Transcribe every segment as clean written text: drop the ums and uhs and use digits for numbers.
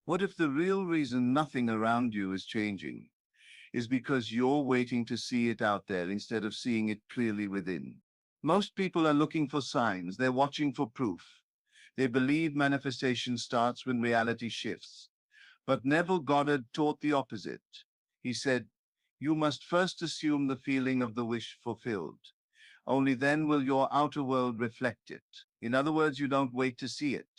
What if the real reason nothing around you is changing is because you're waiting to see it out there instead of seeing it clearly within? Most people are looking for signs, they're watching for proof. They believe manifestation starts when reality shifts. But Neville Goddard taught the opposite. He said, "You must first assume the feeling of the wish fulfilled. Only then will your outer world reflect it. In other words, you don't wait to see it.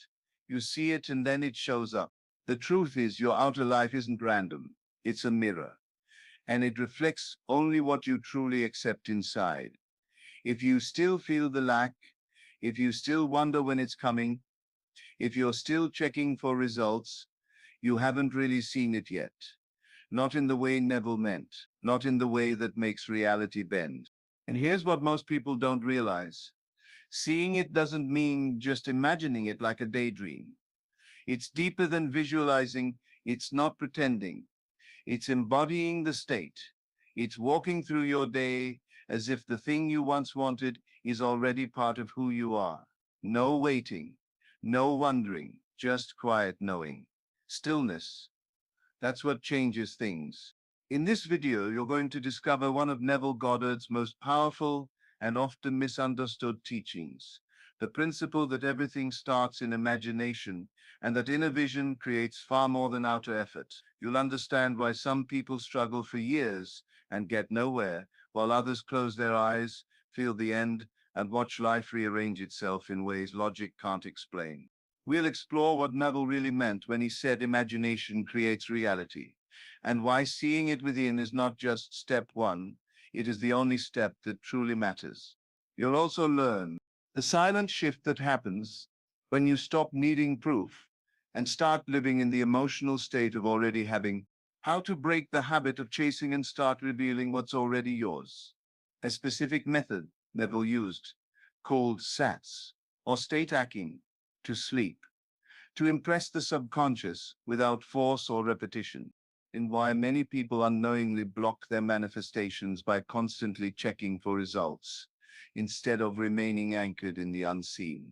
You see it and then it shows up. The truth is, your outer life isn't random. It's a mirror, and it reflects only what you truly accept inside. If you still feel the lack, if you still wonder when it's coming, if you're still checking for results, you haven't really seen it yet. Not in the way Neville meant, not in the way that makes reality bend. And here's what most people don't realize. Seeing it doesn't mean just imagining it like a daydream. It's deeper than visualizing. It's not pretending. It's embodying the state. It's walking through your day as if the thing you once wanted is already part of who you are. No waiting, no wondering, just quiet knowing. Stillness. That's what changes things. In this video, you're going to discover one of Neville Goddard's most powerful and often misunderstood teachings, the principle that everything starts in imagination and that inner vision creates far more than outer effort. You'll understand why some people struggle for years and get nowhere, while others close their eyes, feel the end, and watch life rearrange itself in ways logic can't explain. We'll explore what Neville really meant when he said imagination creates reality, and why seeing it within is not just step one, it is the only step that truly matters. You'll also learn the silent shift that happens when you stop needing proof and start living in the emotional state of already having, how to break the habit of chasing and start revealing what's already yours. A specific method Neville used, called SATS, or state hacking, to sleep, to impress the subconscious without force or repetition, and why many people unknowingly block their manifestations by constantly checking for results instead of remaining anchored in the unseen.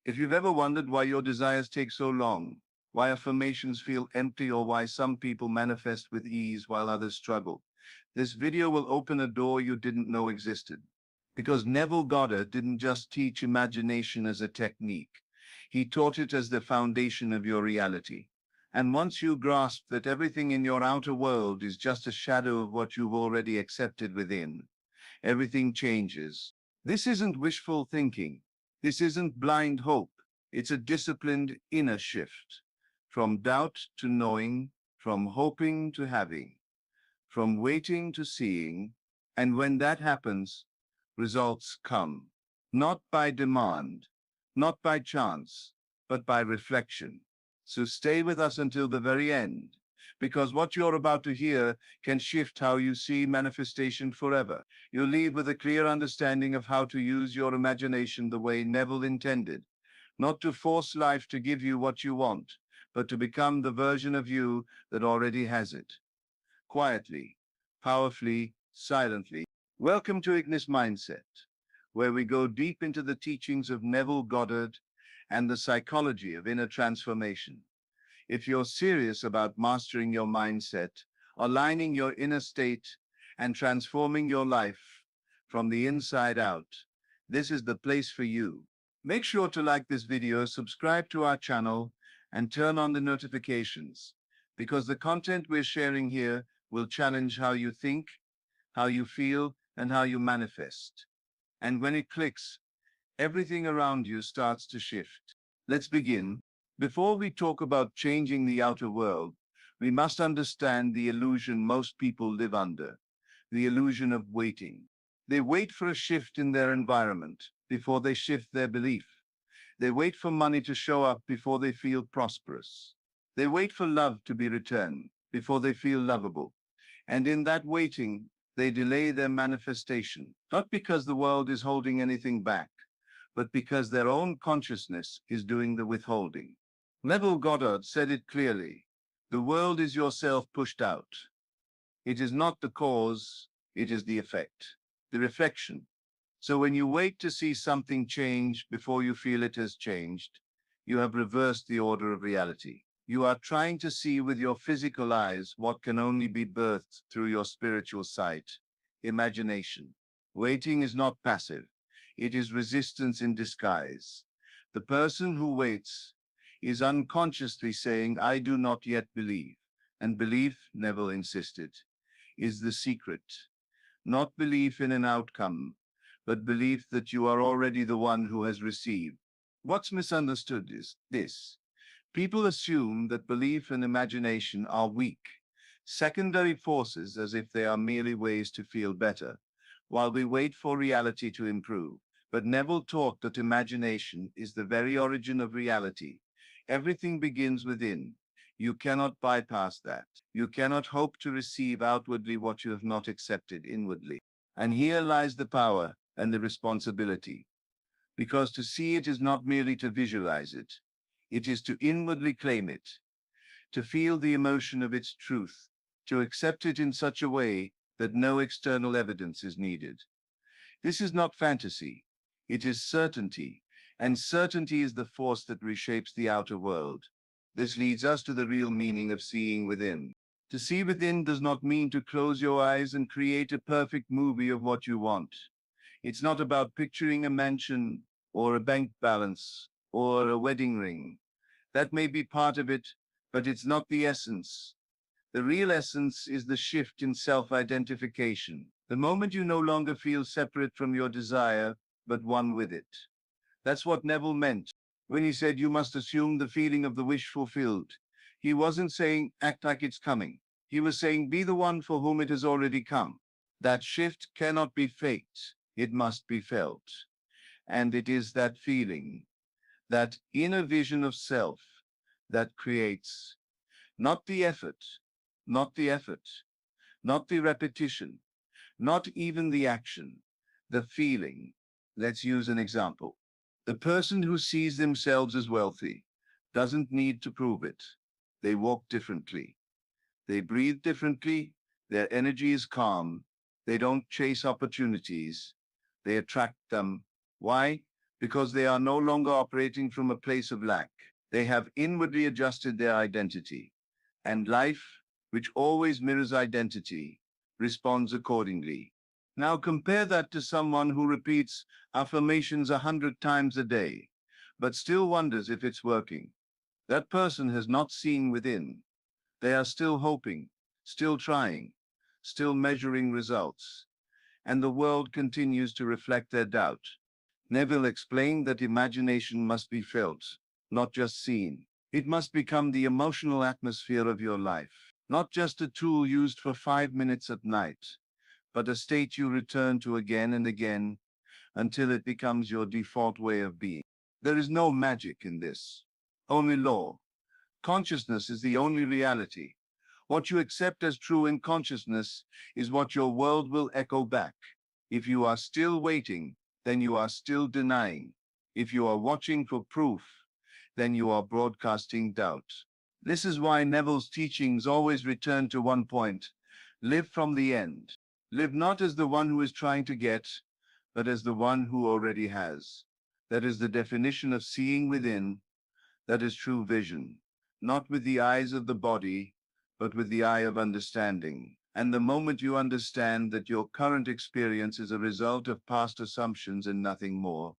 If you've ever wondered why your desires take so long, why affirmations feel empty, or why some people manifest with ease while others struggle, this video will open a door you didn't know existed. Because Neville Goddard didn't just teach imagination as a technique. He taught it as the foundation of your reality. And once you grasp that everything in your outer world is just a shadow of what you've already accepted within, everything changes. This isn't wishful thinking. This isn't blind hope. It's a disciplined inner shift. From doubt to knowing, from hoping to having, from waiting to seeing. And when that happens, results come. Not by demand, not by chance, but by reflection. So stay with us until the very end, because what you're about to hear can shift how you see manifestation forever. You'll leave with a clear understanding of how to use your imagination the way Neville intended, not to force life to give you what you want, but to become the version of you that already has it. Quietly, powerfully, silently. Welcome to Ignis Mindset, where we go deep into the teachings of Neville Goddard and the psychology of inner transformation. If you're serious about mastering your mindset, aligning your inner state, and transforming your life from the inside out, this is the place for you. Make sure to like this video, subscribe to our channel, and turn on the notifications, because the content we're sharing here will challenge how you think, how you feel, and how you manifest. And when it clicks, everything around you starts to shift. Let's begin. Before we talk about changing the outer world, we must understand the illusion most people live under, the illusion of waiting. They wait for a shift in their environment before they shift their belief. They wait for money to show up before they feel prosperous. They wait for love to be returned before they feel lovable. And in that waiting, they delay their manifestation, not because the world is holding anything back, but because their own consciousness is doing the withholding. Neville Goddard said it clearly: the world is yourself pushed out. It is not the cause, it is the effect, the reflection. So when you wait to see something change before you feel it has changed, you have reversed the order of reality. You are trying to see with your physical eyes what can only be birthed through your spiritual sight, imagination. Waiting is not passive. It is resistance in disguise. The person who waits is unconsciously saying, I do not yet believe. And belief, Neville insisted, is the secret. Not belief in an outcome, but belief that you are already the one who has received. What's misunderstood is this. People assume that belief and imagination are weak, secondary forces, as if they are merely ways to feel better, while we wait for reality to improve. But Neville taught that imagination is the very origin of reality. Everything begins within. You cannot bypass that. You cannot hope to receive outwardly what you have not accepted inwardly. And here lies the power and the responsibility. Because to see it is not merely to visualize it, it is to inwardly claim it, to feel the emotion of its truth, to accept it in such a way that no external evidence is needed. This is not fantasy, it is certainty, and certainty is the force that reshapes the outer world. This leads us to the real meaning of seeing within. To see within does not mean to close your eyes and create a perfect movie of what you want. It's not about picturing a mansion or a bank balance or a wedding ring. That may be part of it, but it's not the essence. The real essence is the shift in self-identification. The moment you no longer feel separate from your desire, but one with it. That's what Neville meant when he said you must assume the feeling of the wish fulfilled. He wasn't saying act like it's coming. He was saying be the one for whom it has already come. That shift cannot be faked. It must be felt. And it is that feeling, that inner vision of self, that creates not the effort, not the effort, not the repetition, not even the action, the feeling. Let's use an example. The person who sees themselves as wealthy doesn't need to prove it. They walk differently. They breathe differently. Their energy is calm. They don't chase opportunities. They attract them. Why? Because they are no longer operating from a place of lack. They have inwardly adjusted their identity. And life, which always mirrors identity, responds accordingly. Now compare that to someone who repeats affirmations 100 times a day, but still wonders if it's working. That person has not seen within. They are still hoping, still trying, still measuring results, and the world continues to reflect their doubt. Neville explained that imagination must be felt, not just seen. It must become the emotional atmosphere of your life, not just a tool used for 5 minutes at night, but a state you return to again and again until it becomes your default way of being. There is no magic in this, only law. Consciousness is the only reality. What you accept as true in consciousness is what your world will echo back. If you are still waiting, then you are still denying. If you are watching for proof, then you are broadcasting doubt. This is why Neville's teachings always return to one point: live from the end. Live not as the one who is trying to get, but as the one who already has. That is the definition of seeing within. That is true vision, not with the eyes of the body, but with the eye of understanding. And the moment you understand that your current experience is a result of past assumptions and nothing more,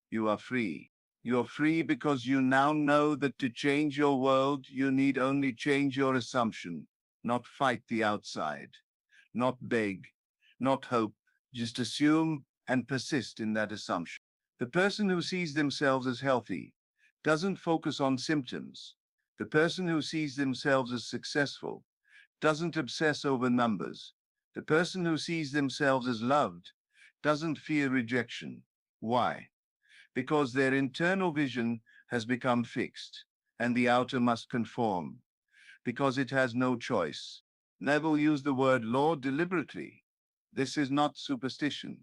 you are free. You are free because you now know that to change your world, you need only change your assumption, not fight the outside, not beg, not hope, just assume and persist in that assumption. The person who sees themselves as healthy doesn't focus on symptoms. The person who sees themselves as successful doesn't obsess over numbers. The person who sees themselves as loved doesn't fear rejection. Why? Because their internal vision has become fixed, and the outer must conform, because it has no choice. Neville used the word law deliberately. This is not superstition.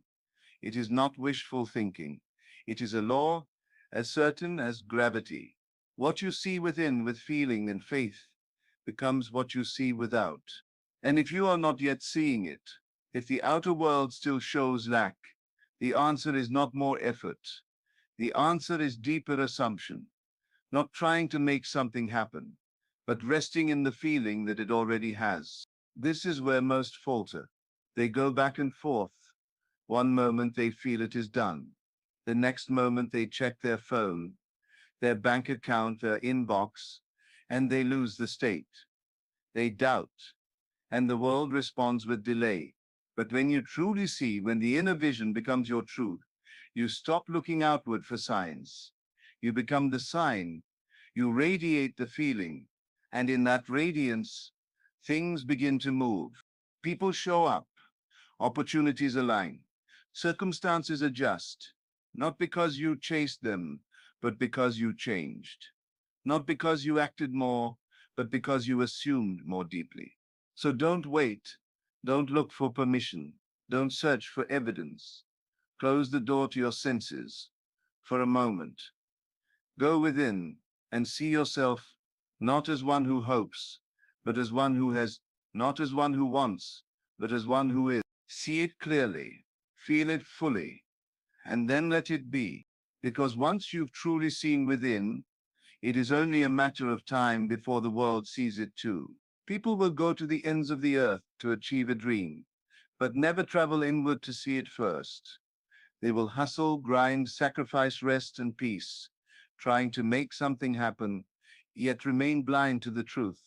It is not wishful thinking. It is a law as certain as gravity. What you see within with feeling and faith becomes what you see without. And if you are not yet seeing it, if the outer world still shows lack, the answer is not more effort. The answer is deeper assumption, not trying to make something happen, but resting in the feeling that it already has. This is where most falter. They go back and forth. One moment they feel it is done. The next moment they check their phone, their bank account, their inbox, and they lose the state. They doubt, and the world responds with delay. But when you truly see, when the inner vision becomes your truth, you stop looking outward for signs. You become the sign. You radiate the feeling. And in that radiance, things begin to move. People show up. Opportunities align. Circumstances adjust. Not because you chased them, but because you changed. Not because you acted more, but because you assumed more deeply. So don't wait. Don't look for permission. Don't search for evidence. Close the door to your senses for a moment. Go within and see yourself not as one who hopes, but as one who has, not as one who wants, but as one who is. See it clearly, feel it fully, and then let it be. Because once you've truly seen within, it is only a matter of time before the world sees it too. People will go to the ends of the earth to achieve a dream, but never travel inward to see it first. They will hustle, grind, sacrifice rest and peace, trying to make something happen, yet remain blind to the truth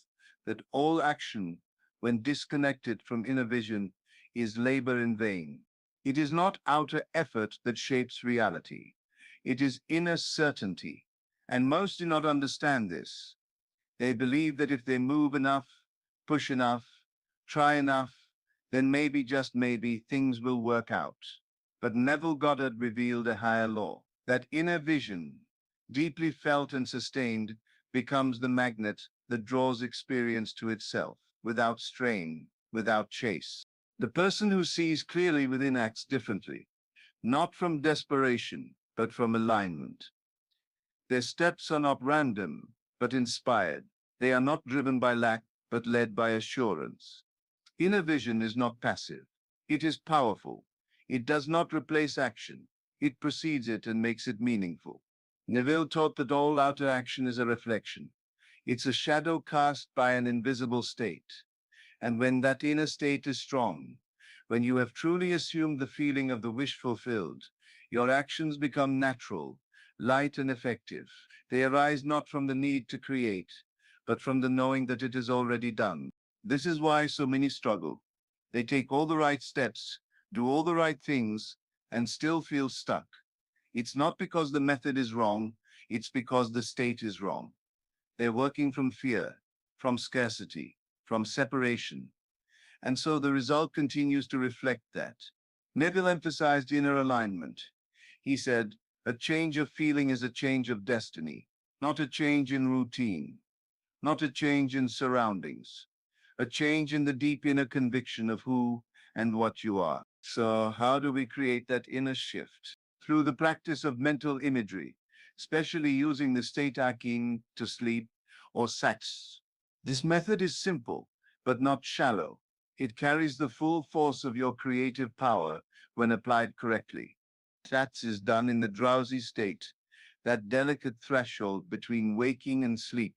that all action, when disconnected from inner vision, is labor in vain. It is not outer effort that shapes reality. It is inner certainty. And most do not understand this. They believe that if they move enough, push enough, try enough, then maybe, just maybe, things will work out. But Neville Goddard revealed a higher law, that inner vision, deeply felt and sustained, becomes the magnet that draws experience to itself, without strain, without chase. The person who sees clearly within acts differently, not from desperation, but from alignment. Their steps are not random, but inspired. They are not driven by lack, but led by assurance. Inner vision is not passive. It is powerful. It does not replace action. It precedes it and makes it meaningful. Neville taught that all outer action is a reflection. It's a shadow cast by an invisible state. And when that inner state is strong, when you have truly assumed the feeling of the wish fulfilled, your actions become natural, light and effective. They arise not from the need to create, but from the knowing that it is already done. This is why so many struggle. They take all the right steps, do all the right things, and still feel stuck. It's not because the method is wrong, it's because the state is wrong. They're working from fear, from scarcity, from separation. And so the result continues to reflect that. Neville emphasized inner alignment. He said, a change of feeling is a change of destiny, not a change in routine, not a change in surroundings, a change in the deep inner conviction of who and what you are. So how do we create that inner shift? Through the practice of mental imagery, especially using the state akin to sleep or SATS. This method is simple, but not shallow. It carries the full force of your creative power when applied correctly. SATS is done in the drowsy state, that delicate threshold between waking and sleep,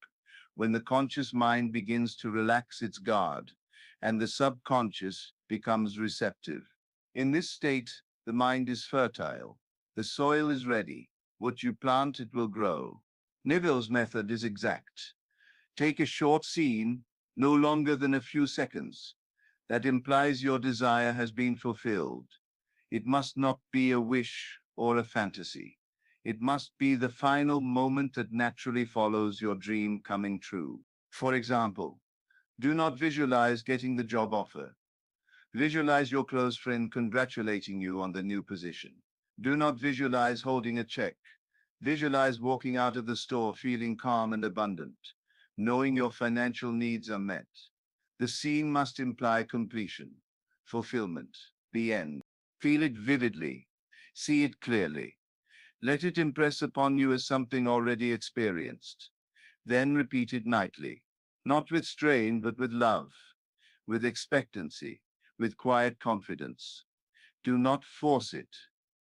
when the conscious mind begins to relax its guard and the subconscious becomes receptive. In this state, the mind is fertile. The soil is ready. What you plant, it will grow. Neville's method is exact. Take a short scene, no longer than a few seconds, that implies your desire has been fulfilled. It must not be a wish or a fantasy. It must be the final moment that naturally follows your dream coming true. For example, do not visualize getting the job offer. Visualize your close friend congratulating you on the new position. Do not visualize holding a check. Visualize walking out of the store feeling calm and abundant, knowing your financial needs are met. The scene must imply completion, fulfillment, the end. Feel it vividly. See it clearly. Let it impress upon you as something already experienced. Then repeat it nightly, not with strain, but with love, with expectancy, with quiet confidence. Do not force it.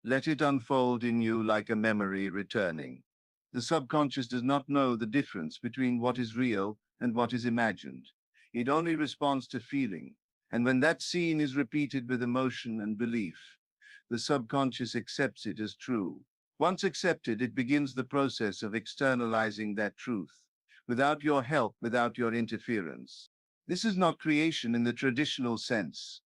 Let it unfold in you like a memory returning. The subconscious does not know the difference between what is real and what is imagined. It only responds to feeling. And when that scene is repeated with emotion and belief, the subconscious accepts it as true. Once accepted, it begins the process of externalizing that truth, without your help, without your interference. This is not creation in the traditional sense.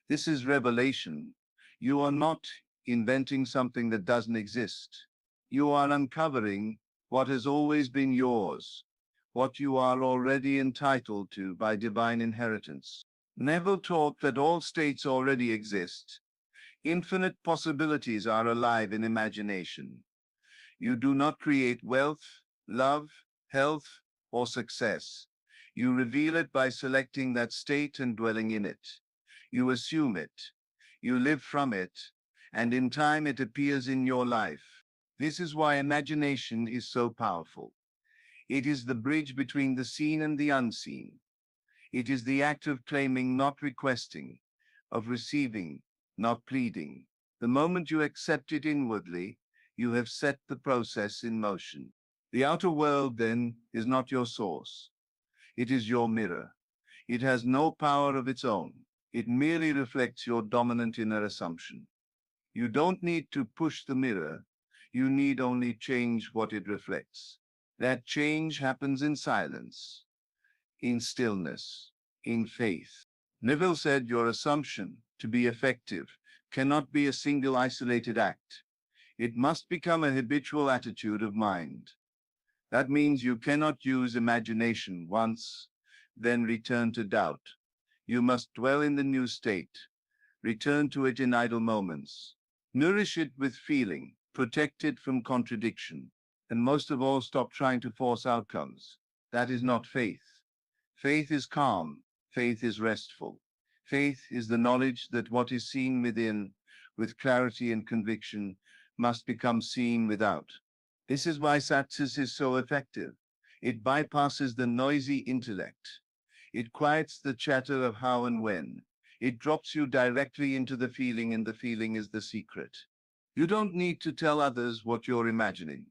This is revelation. You are not inventing something that doesn't exist. You are uncovering what has always been yours, what you are already entitled to by divine inheritance. Neville taught that all states already exist. Infinite possibilities are alive in imagination. You do not create wealth, love, health, or success. You reveal it by selecting that state and dwelling in it. You assume it. You live from it, and in time it appears in your life. This is why imagination is so powerful. It is the bridge between the seen and the unseen. It is the act of claiming, not requesting, of receiving, not pleading. The moment you accept it inwardly, you have set the process in motion. The outer world, then, is not your source. It is your mirror. It has no power of its own. It merely reflects your dominant inner assumption. You don't need to push the mirror. You need only change what it reflects. That change happens in silence, in stillness, in faith. Neville said your assumption, to be effective, cannot be a single isolated act. It must become a habitual attitude of mind. That means you cannot use imagination once, then return to doubt. You must dwell in the new state, return to it in idle moments, nourish it with feeling, protect it from contradiction, and most of all, stop trying to force outcomes. That is not faith. Faith is calm. Faith is restful. Faith is the knowledge that what is seen within, with clarity and conviction, must become seen without. This is why Satsas is so effective. It bypasses the noisy intellect. It quiets the chatter of how and when. It drops you directly into the feeling, and the feeling is the secret. You don't need to tell others what you're imagining.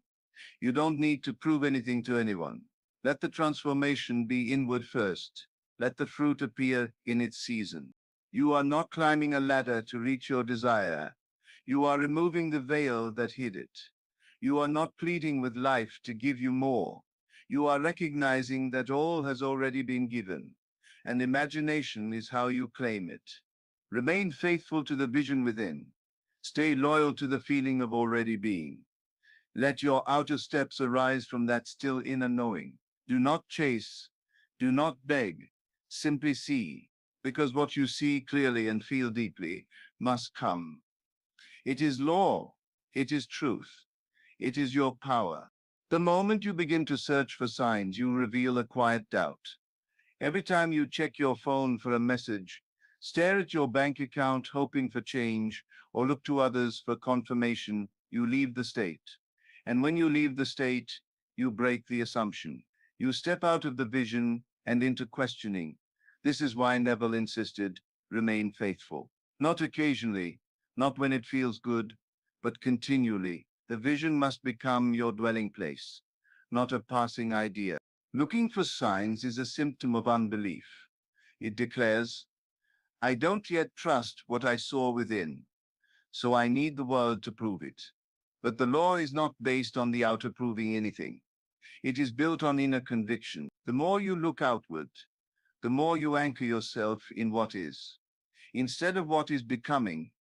You don't need to prove anything to anyone. Let the transformation be inward first. Let the fruit appear in its season. You are not climbing a ladder to reach your desire. You are removing the veil that hid it. You are not pleading with life to give you more. You are recognizing that all has already been given, and imagination is how you claim it. Remain faithful to the vision within. Stay loyal to the feeling of already being. Let your outer steps arise from that still inner knowing. Do not chase, do not beg, simply see, because what you see clearly and feel deeply must come. It is law, it is truth, it is your power. The moment you begin to search for signs, you reveal a quiet doubt. Every time you check your phone for a message, stare at your bank account hoping for change, or look to others for confirmation, you leave the state. And when you leave the state, you break the assumption. You step out of the vision and into questioning. This is why Neville insisted, remain faithful. Not occasionally, not when it feels good, but continually. The vision must become your dwelling place, not a passing idea. Looking for signs is a symptom of unbelief. It declares, I don't yet trust what I saw within, so I need the world to prove it. But the law is not based on the outer proving anything. It is built on inner conviction. The more you look outward, the more you anchor yourself in what is, instead of what is becoming,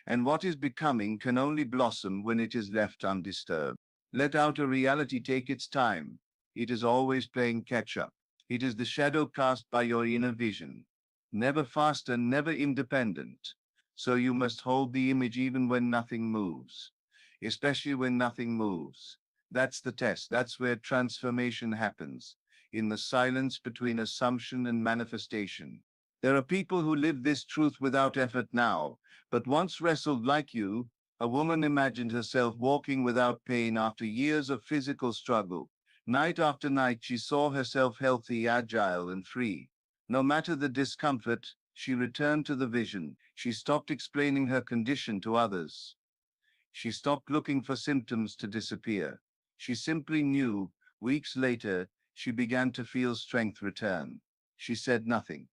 and what is becoming can only blossom when it is left undisturbed. Let outer reality take its time. It is always playing catch-up. It is the shadow cast by your inner vision, never fast and never independent. So you must hold the image even when nothing moves, especially when nothing moves. That's the test. That's where transformation happens, in the silence between assumption and manifestation. There are people who live this truth without effort now, but once wrestled like you. A woman imagined herself walking without pain after years of physical struggle. Night after night, she saw herself healthy, agile, and free. No matter the discomfort, she returned to the vision. She stopped explaining her condition to others. She stopped looking for symptoms to disappear. She simply knew. Weeks later, she began to feel strength return. She said nothing.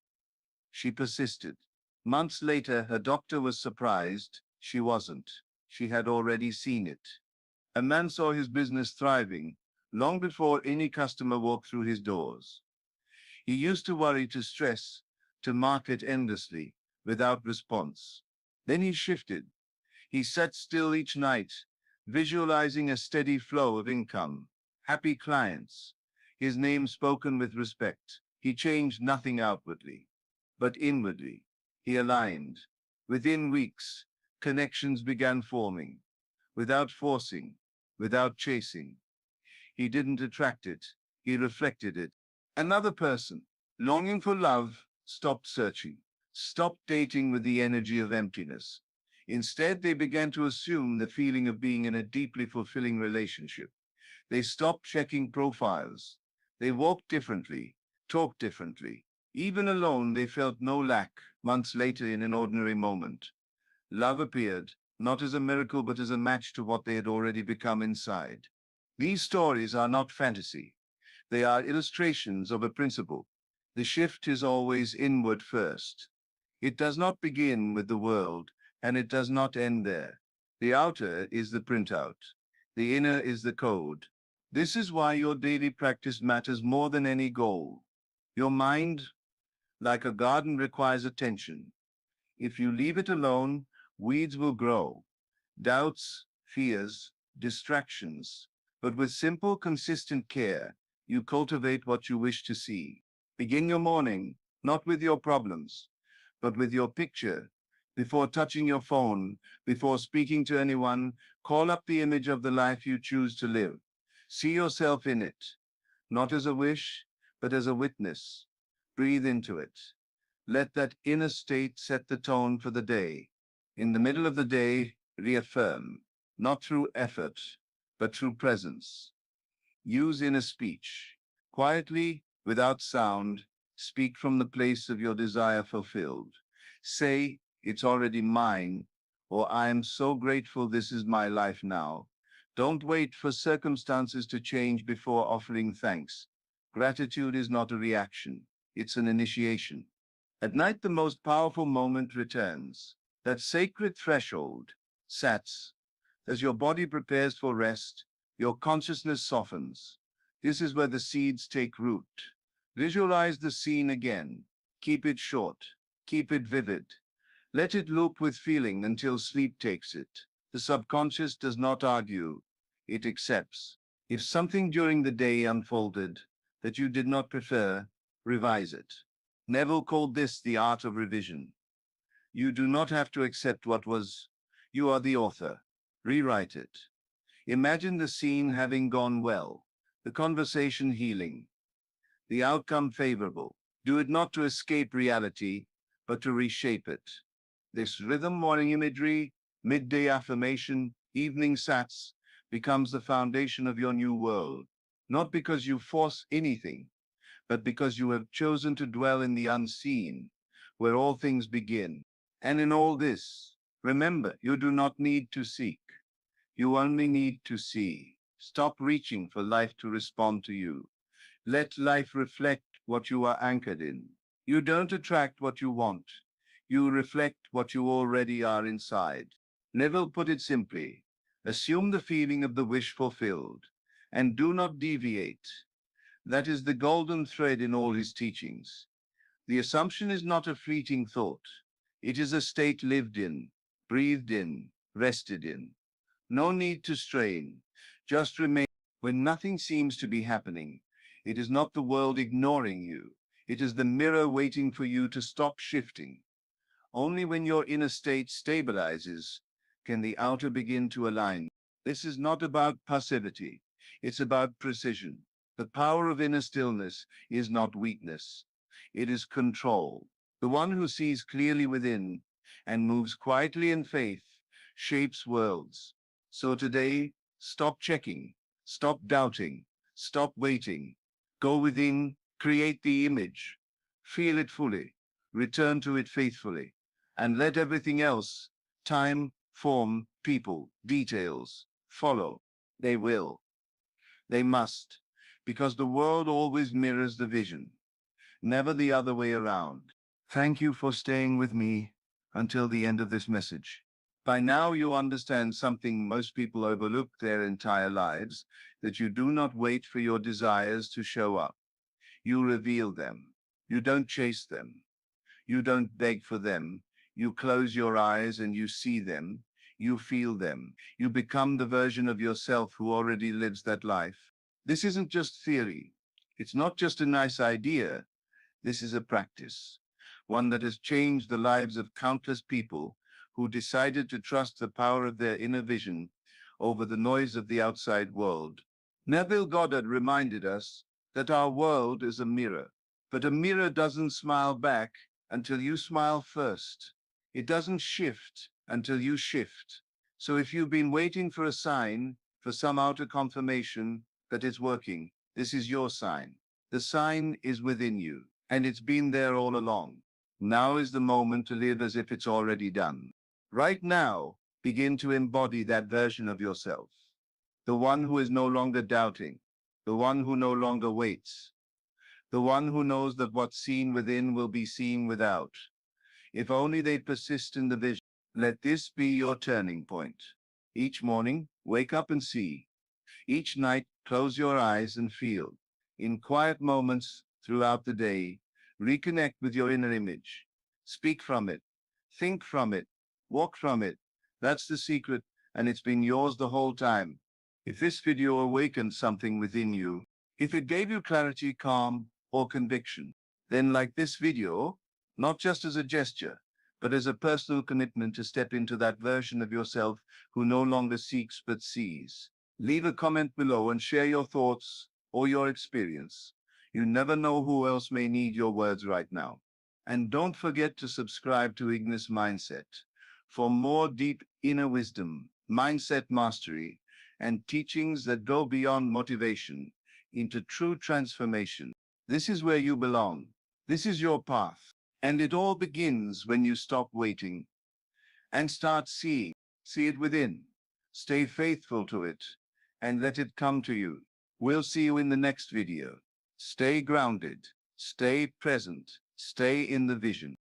She persisted. Months later, her doctor was surprised. She wasn't. She had already seen it. A man saw his business thriving long before any customer walked through his doors. He used to worry, to stress, to market endlessly without response. Then he shifted. He sat still each night, visualizing a steady flow of income, happy clients, his name spoken with respect. He changed nothing outwardly, but inwardly. He aligned. Within weeks, connections began forming, without forcing, without chasing. He didn't attract it, he reflected it. Another person, longing for love, stopped searching, stopped dating with the energy of emptiness. Instead, they began to assume the feeling of being in a deeply fulfilling relationship. They stopped checking profiles. They walked differently, talked differently. Even alone, they felt no lack. Months later, in an ordinary moment, love appeared, not as a miracle, but as a match to what they had already become inside. These stories are not fantasy. They are illustrations of a principle. The shift is always inward first. It does not begin with the world, and it does not end there. The outer is the printout. The inner is the code. This is why your daily practice matters more than any goal. Your mind, like a garden, requires attention. If you leave it alone, weeds will grow. Doubts, fears, distractions. But with simple, consistent care, you cultivate what you wish to see. Begin your morning, not with your problems, but with your picture. Before touching your phone, before speaking to anyone, call up the image of the life you choose to live. See yourself in it, not as a wish, but as a witness. Breathe into it. Let that inner state set the tone for the day. In the middle of the day, reaffirm, not through effort, but through presence. Use inner speech. Quietly, without sound, speak from the place of your desire fulfilled. Say, it's already mine, or I am so grateful this is my life now. Don't wait for circumstances to change before offering thanks. Gratitude is not a reaction, it's an initiation. At night, the most powerful moment returns. That sacred threshold, sats. As your body prepares for rest, your consciousness softens. This is where the seeds take root. Visualize the scene again. Keep it short. Keep it vivid. Let it loop with feeling until sleep takes it. The subconscious does not argue. It accepts. If something during the day unfolded that you did not prefer, revise it. Neville called this the art of revision. You do not have to accept what was. You are the author. Rewrite it. Imagine the scene having gone well, the conversation healing, the outcome favorable. Do it not to escape reality, but to reshape it. This rhythm, morning imagery, midday affirmation, evening sats, becomes the foundation of your new world. Not because you force anything, but because you have chosen to dwell in the unseen, where all things begin. And in all this, remember, you do not need to seek. You only need to see. Stop reaching for life to respond to you. Let life reflect what you are anchored in. You don't attract what you want. You reflect what you already are inside. Neville put it simply: assume the feeling of the wish fulfilled, and do not deviate. That is the golden thread in all his teachings. The assumption is not a fleeting thought. It is a state lived in, breathed in, rested in. No need to strain. Just remain. When nothing seems to be happening, it is not the world ignoring you. It is the mirror waiting for you to stop shifting. Only when your inner state stabilizes can the outer begin to align. This is not about passivity. It's about precision. The power of inner stillness is not weakness. It is control. The one who sees clearly within and moves quietly in faith shapes worlds. So today, stop checking, stop doubting, stop waiting. Go within, create the image, feel it fully, return to it faithfully, and let everything else, time, form, people, details, follow. They will. They must. because the world always mirrors the vision, never the other way around. Thank you for staying with me until the end of this message. By now, you understand something most people overlook their entire lives, that you do not wait for your desires to show up. You reveal them. You don't chase them. You don't beg for them. You close your eyes and you see them. You feel them. You become the version of yourself who already lives that life. This isn't just theory. It's not just a nice idea. This is a practice, one that has changed the lives of countless people who decided to trust the power of their inner vision over the noise of the outside world. Neville Goddard reminded us that our world is a mirror, but a mirror doesn't smile back until you smile first. It doesn't shift until you shift. So if you've been waiting for a sign, for some outer confirmation that it's working, this is your sign. The sign is within you, and it's been there all along. Now is the moment to live as if it's already done. Right now, begin to embody that version of yourself. The one who is no longer doubting, the one who no longer waits, the one who knows that what's seen within will be seen without. If only they persist in the vision. Let this be your turning point. Each morning, wake up and see. Each night, close your eyes and feel. In quiet moments throughout the day, reconnect with your inner image. Speak from it. Think from it. Walk from it. That's the secret, and it's been yours the whole time. If this video awakened something within you, if it gave you clarity, calm, or conviction, then like this video, not just as a gesture, but as a personal commitment to step into that version of yourself who no longer seeks but sees. Leave a comment below and share your thoughts or your experience. You never know who else may need your words right now. And don't forget to subscribe to Ignis Mindset for more deep inner wisdom, mindset mastery, and teachings that go beyond motivation into true transformation. This is where you belong. This is your path. And it all begins when you stop waiting and start seeing. See it within. Stay faithful to it and let it come to you. We'll see you in the next video. Stay grounded, stay present, stay in the vision.